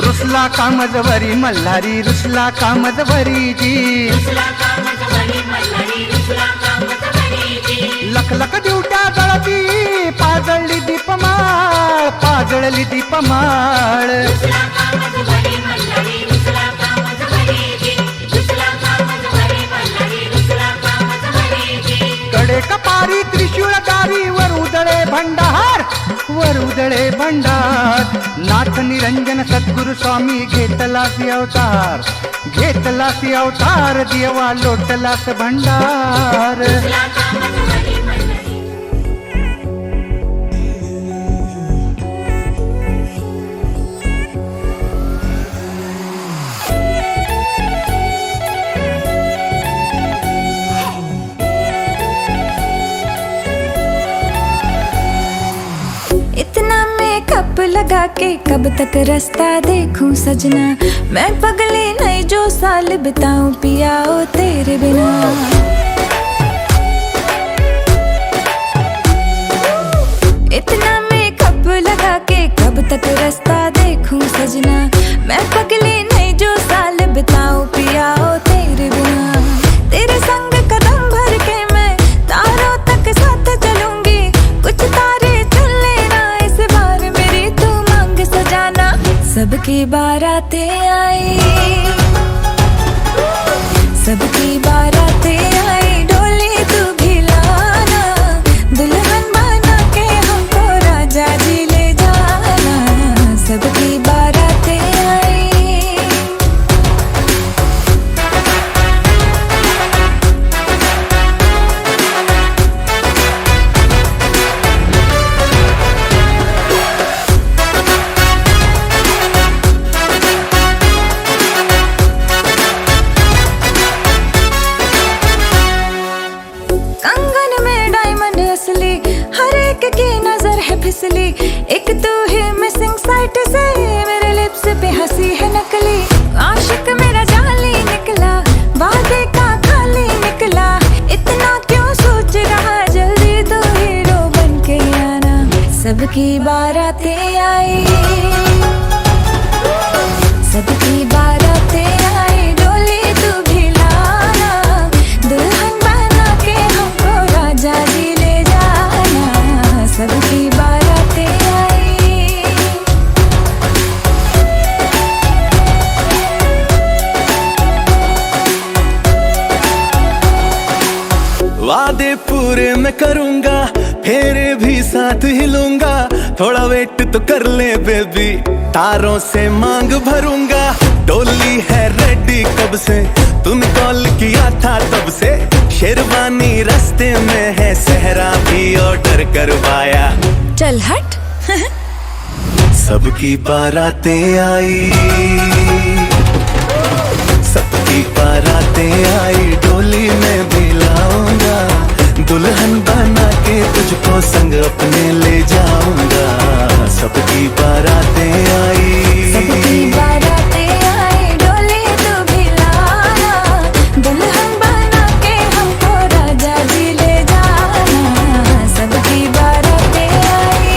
रुसला कामजवरी मल्हारी रुसला कामजवरी जी लख लख दिवट्या जळती पाजळली दीपमाळ पाजळली दीपमाळ कडे कपारी त्रिशूळदारी वर उदळे भंडार वर उदळे भंडार नाथ निरंजन सद्गुरु स्वामी घेतलासी अवतार देवा लोटलास भंडार इतना मेकअप लगा के कब तक रास्ता देखूं सजना मैं पगली नहीं जो साल बिताऊं पिया ओ तेरे बिना इतना मेकअप लगा के कब तक रास्ता देखूं सजना मैं पगली नहीं जो साल बिताऊं पिया ओ तेरे बिना तेरे संग कदम भर के मैं तारों तक साथ चलूंगी कुछ तारे चुन लेना इस बार मेरी तू मांग सजाना सबकी बारातें आई, सबकी बारातें आई, डोली तू भी लाना, दुल्हन बना के हमको राजा जी ले जाना, सबकी बारातें आई। कंगन में डायमंड असली, हर एक की नजर है फिसली, एक तू ही मिसिंग साइट से मेरे लिप्स पे हंसी है नकली। आशिक मेरा जाली निकला, वादे का खाली निकला, इतना क्यों सोच रहा, जल्दी तो हीरो बन के आना, सबकी बारातें आई, सबकी बारातें आई, डोली तू भी लाना, दुल्हन बना के हमको राजा जी ले जाना, सबकी बारातें आई। वादे पूरे मैं करूंगा, फेरे भी साथ ही लूंगा, थोड़ा वेट तो कर ले बेबी, तारों से मांग भरूंगा। डोली है रेडी कब से, तूने कॉल किया था तब से, शेरवानी रास्ते में है, सहरा भी ऑर्डर करवाया। चल हट सबकी बारातें आई, सबकी बारातें आई, डोली में भी लाऊंगा, दुल्हन बना के तुझको संग अपने ले जाऊंगा, सबकी बारातें आई, सबकी बारातें आई, डोली तू भी लाना, दुल्हन बना के हमको राजा जी ले जाना, सबकी बारातें आई।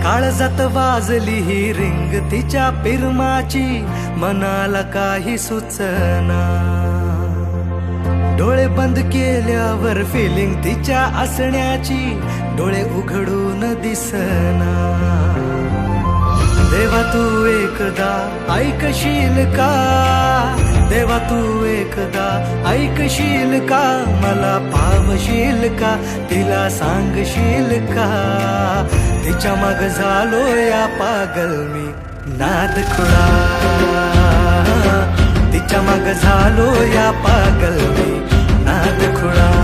काळजात वाजली ही रिंग तिच्या पिरमाची, मनाला काही सुचना, डोळे बंद केल्यावर फिलिंग तिच्या असण्याची, डोळे उघडून दिसना। देवा तू एकदा ऐकशील का, देवा तू एकदा ऐकशील का, मला पावशील का, तिला सांगशील का, तिच्या मग झालो या पागल मी नाद खुळा, तिच्या मग झालो या पागल मी नाद खुळा।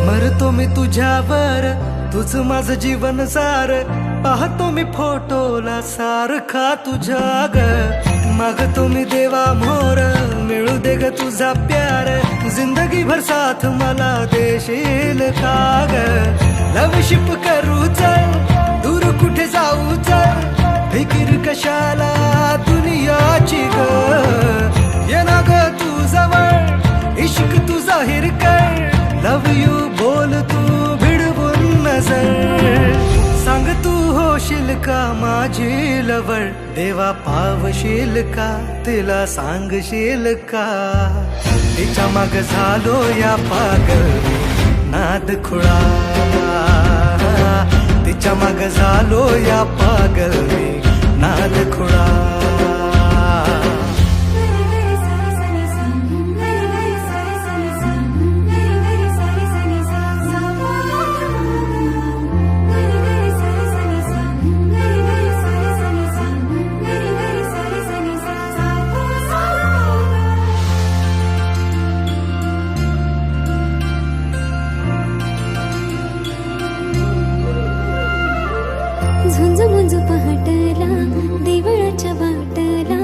मरतो मी तुझ्यावर, तुझ माझं जीवन सार, पाहतो मी फोटोला सारखा तुझ्या ग, मागतो मी देवा मोर, मिळू दे ग तुझा प्यार, जिंदगी भर साथ मला देशील का ग, लवशिप करू चल, दूर कुठे जाऊ चल, फिकीर कशाला दुनियाची ग, ये ना ग तू जवळ, इश्क तू जाहीर कर, लव यू बोल तू भिडवून नजर, सांग तू होशील का माझी लवळ, देवा पावशील का, तिला सांगशील का, तिच्या माग झालो या पागल नाद खुळा तिच्या माग झालो या पागल मी नाद खुळा झुंज मुंज पहाटला देवळाच्या वाटला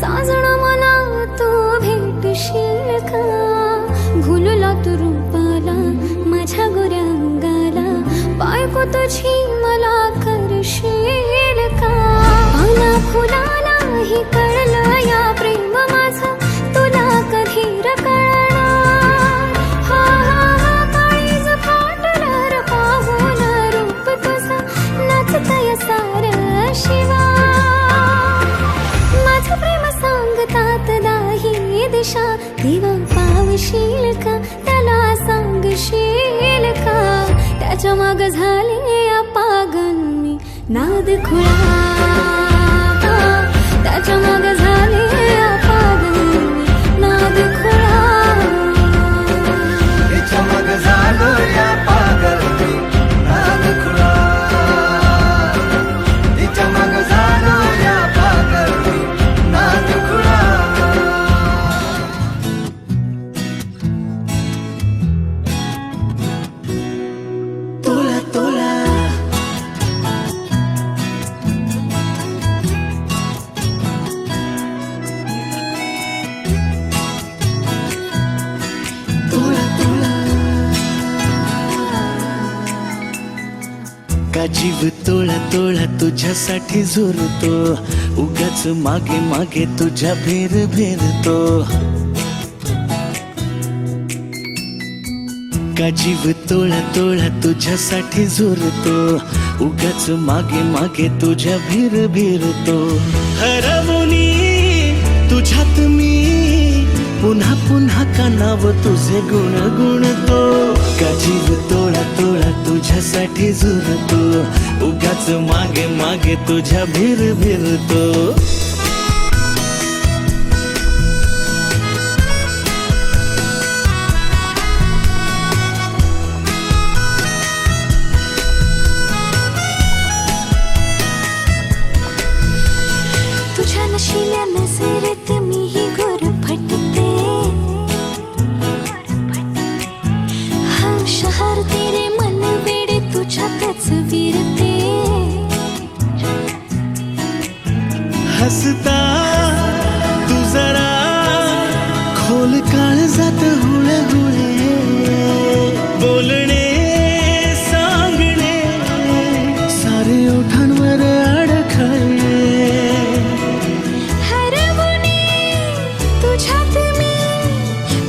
साजण मला तू भेटशील का भुलला तू रूपाला माझ्या गोऱ्या अंगाला बायको तुझी मला करशील का पाना फुलाला ही कळलं या प्रेम माझं तुला कधी कळणार हा हा हा काळीज फाटलं र पाहून रूप तुझं नाचतय सार शिवा माझं प्रेम सांगतात दाही दिशा देवा पावशील का त्याला सांगशील का त्याच्या माग झाले पागल मी नाद खुळा त्याच्या माग झाले पागल मी नाद खुळा तिच्या माग झालो या पागल मी नाद खुळा तिच्या माग झालो या पागल मी नाद खुळा तोला तोला तोला तोला का जीव तोळा तोळा तुझ्यासाठी झुरतो उगाच मागे मागे तुझ्या भेर भेरतो का जीव तोळा तोळा तुझ्यासाठी झुरतो उगाच मागे मागे तुझ्या भेर भेरतो हरवणी तुझ्यात मी पुन्हा पुन्हा कानाव तुझे गुण गुणतो का जीव तोळा तोळा तुझ्यासाठी झुरतो उगाच मागे मागे तुझ्या भेर भेरतो तुझ्या नशिल्या नजरेत मीही गोर फटते हा शहर तेरे मन वेडे तुझ्यातच विरते हसता तू जरा खोल काळजात हुळे हुळे बोलणे सांगणे सारे ओठांवर अडखळे हरवणे तुझ्यात मी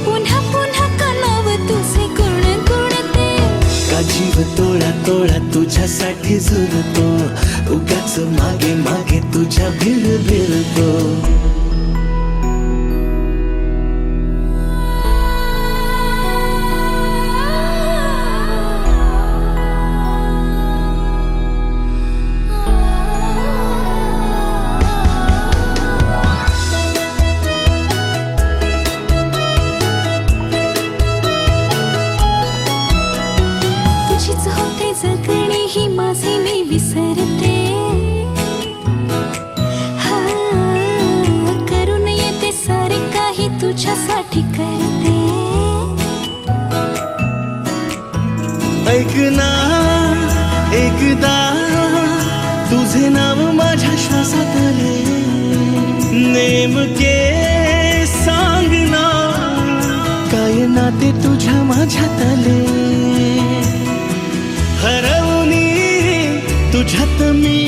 पुन्हा पुन्हा कानाव तुझे गुण गुणते का जीव तोळा तोळा तुझ्यासाठी झुरतो उगाच मागे मागे तुझ्या भिर भिरतो तुझीच होते जगणे ही माझे मी विसरते हा करून येते सारे काही तुझ्यासाठी करते ऐक ना एकदा तुझे नाव माझ्या श्वासात आले नेमके सांग ना काय नाते तुझ्या माझ्यात आले हरवणी तुझ्यात मी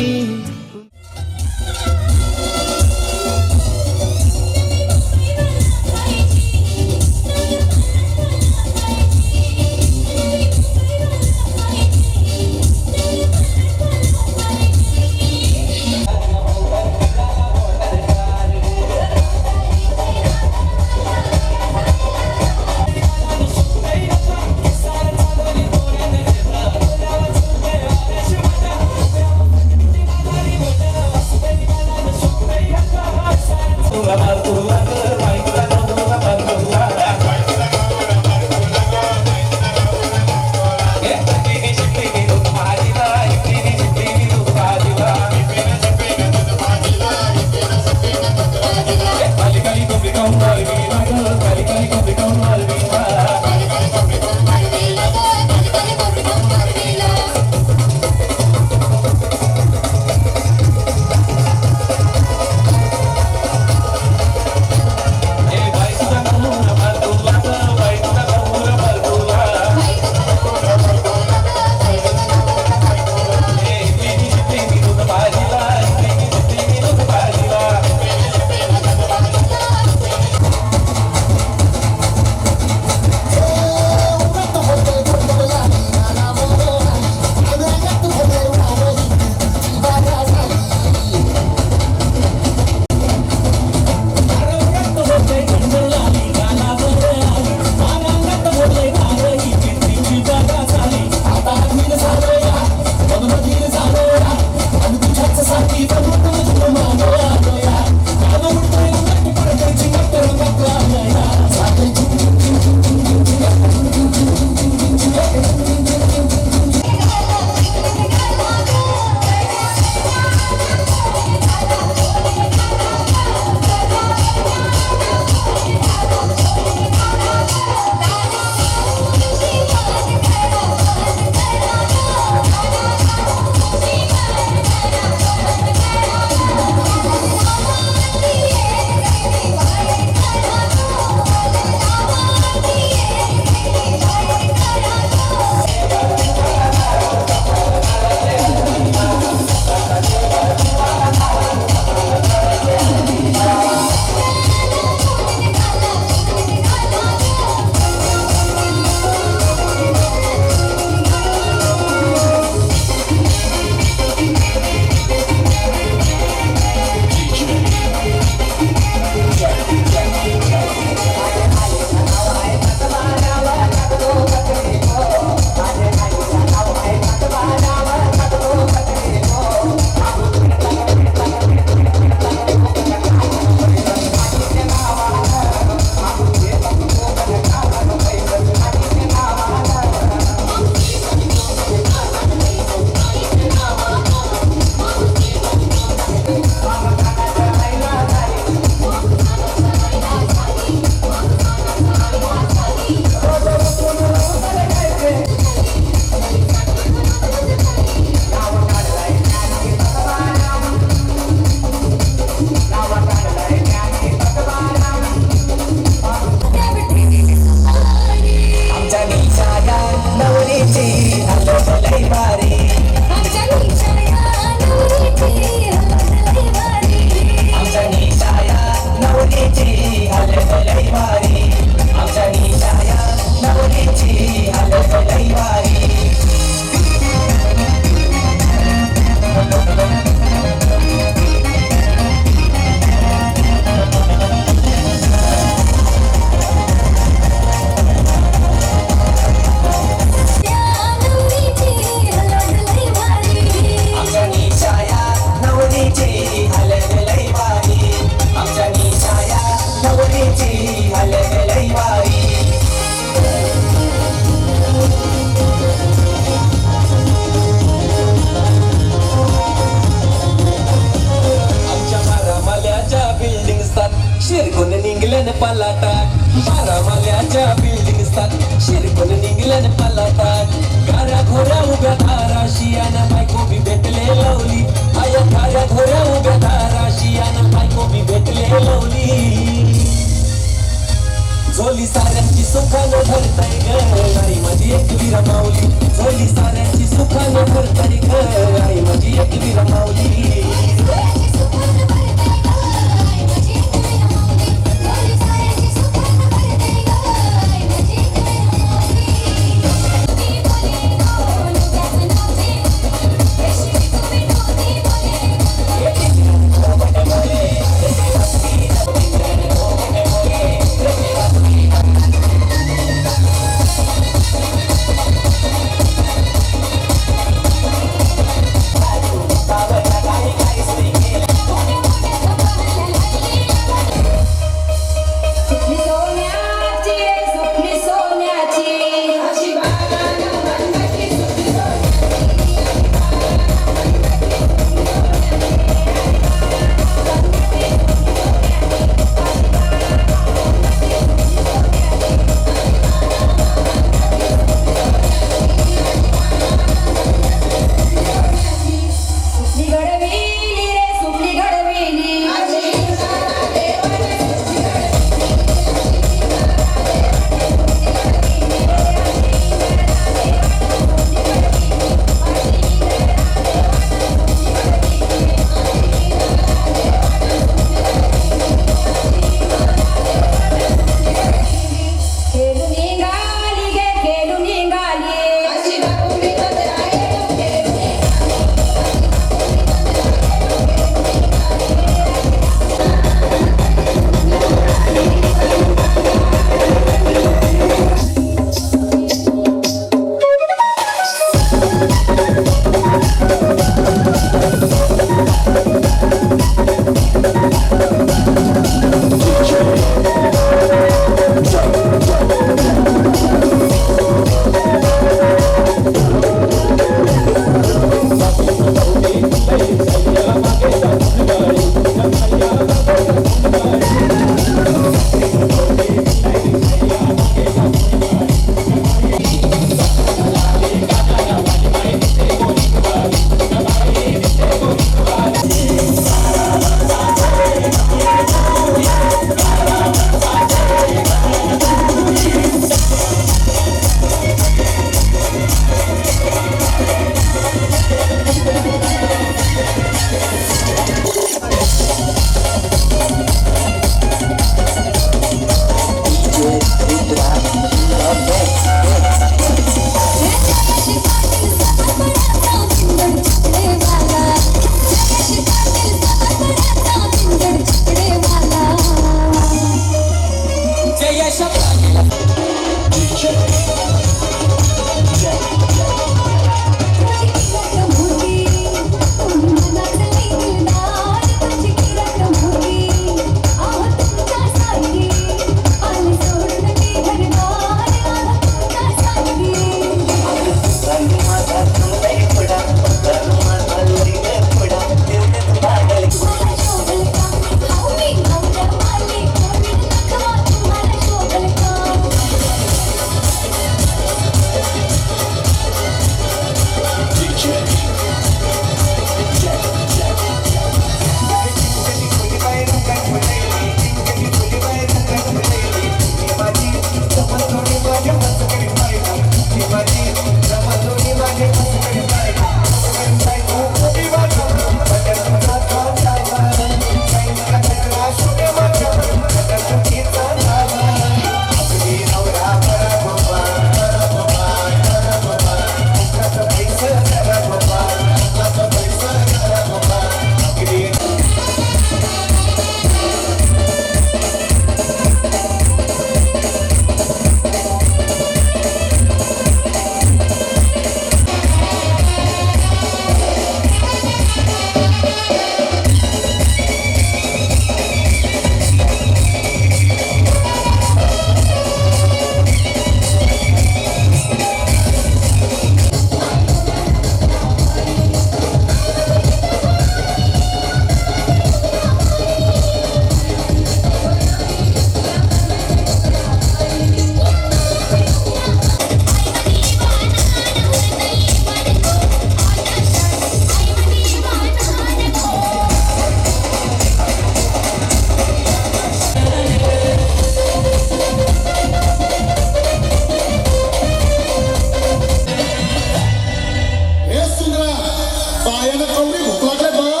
पायानं कवडी भुकवायचे बघ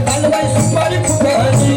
कालबाई सुपारी फुकाची